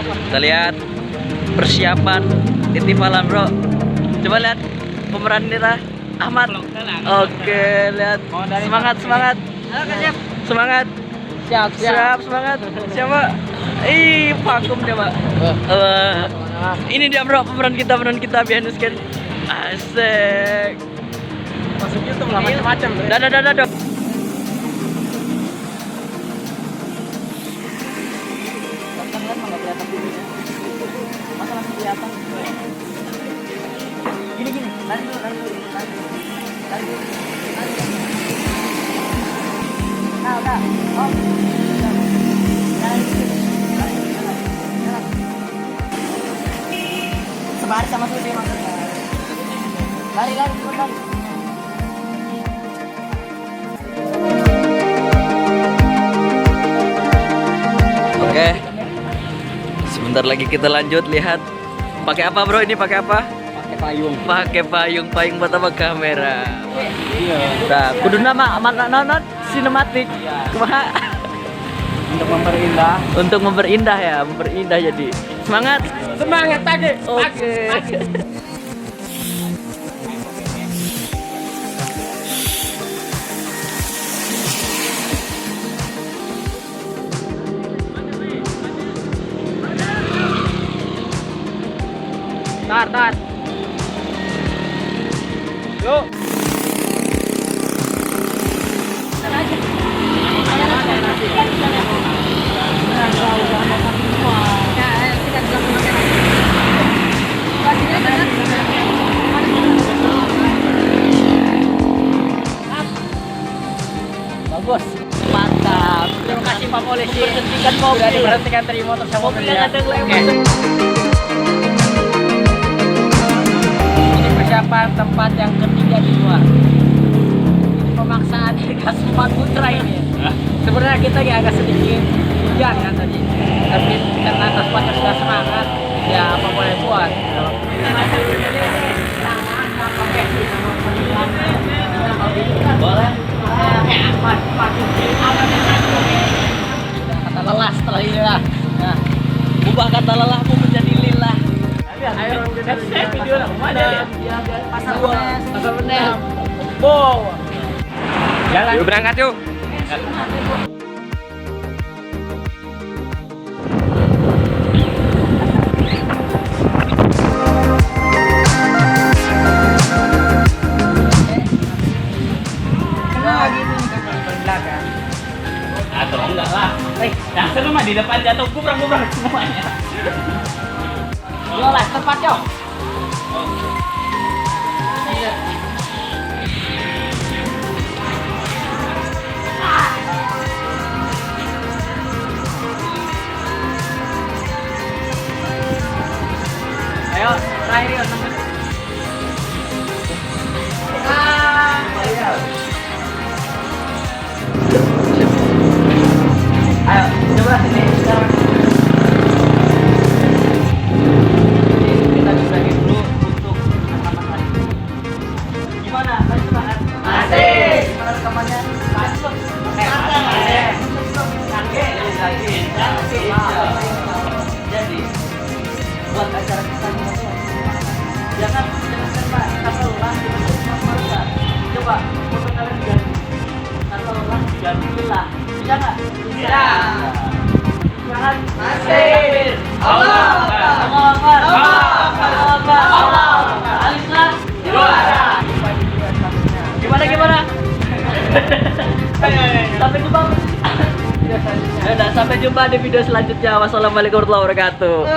Kita lihat persiapan titipalan bro. Coba lihat pemeran kita Ahmad. Oke, lihat semangat. Semangat. Siap semangat. Siapa? Vakum dia pak. Ini dia bro pemeran kita behind the scan. Asik. Masuk YouTube lah macam-macam. Dadah. Gini, lari dulu. Nah, udah. Oh. Sebaris sama Susi maksudnya. Lari. Oke. Sebentar lagi kita lanjut lihat. Pakai apa bro ini? Pakai apa? Pakai payung buat apa kamera? Iya. Nah, kudu nama non sinematik. Kumaha? Untuk memperindah jadi. Semangat Pagi. Oke. Tar. Yuk. Bagus. Mantap. Terima kasih Pak Polisi. Berhentikan mobil. Sudah diberhentikan dari motor sama Mobil mobilnya. yang ada yang lewat. Ini persiapan tempat yang ketiga di luar. Ini pemaksaan gas 4 putra ini. Sebenarnya kita agak sedikit hujan kan tadi. Tapi karena atas pacar sudah semangat, ya apa boleh buat. Boleh. Kata lelah setelah ini lah. Nah, Ubah kata lelahmu menjadi lillah. ayo video lah. Mana? Pasar bener. Wow. Jalan. Yuk berangkat yuk. Atau enggak lah. Yang seru mah di depan jatuh kubrang semuanya. Yo lah tempat yo. Ayo, terakhir yo. Ayo, coba sini sekarang. Kita dibagi dulu untuk rekaman hari ini. Gimana? Tadi semangat? Asik. Gimana rekamannya? Bagus. Jadi, buat acara kita jangan Pak, kata lelah coba foto kalian diganti kata lelah diganti lelah. Bisa nggak? Bisa. Jangan masih. Allah Alislah juara. Gimana? Sampai jumpa di video selanjutnya. Wassalamualaikum warahmatullahi wabarakatuh.